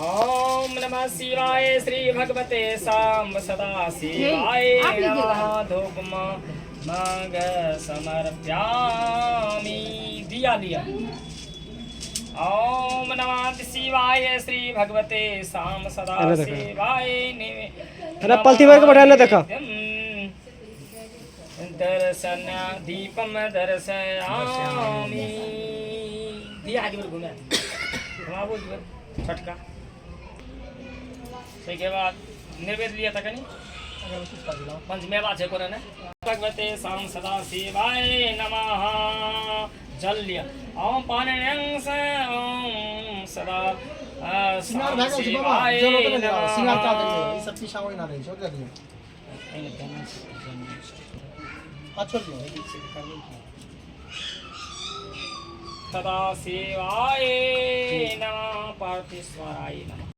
ओम नमः शिवाय श्री भगवते साम सदा शिवाय नमः धूपम मग समर्प्यामि दिया लिया। ओम नमः शिवाय श्री भगवते साम सदा शिवाय अरे पलथी भर के बढ़ा ले देखो दर्शन दीपम दर्शयामि दिया आगे बोल घूमे वहाँ बोल छटका के बाद निर्वेद लिया था कहीं पंचमेवा छे को ने भगवते साम सदा शिवाय नमः जल लिया ओम पानयं स ओम सदा शिवाय नमः सिंगार का दे ये सब चीज शावई ना रही छोड़ दे अच्छा जी सदा शिवाय नमः पार्थेश्वराय नमः।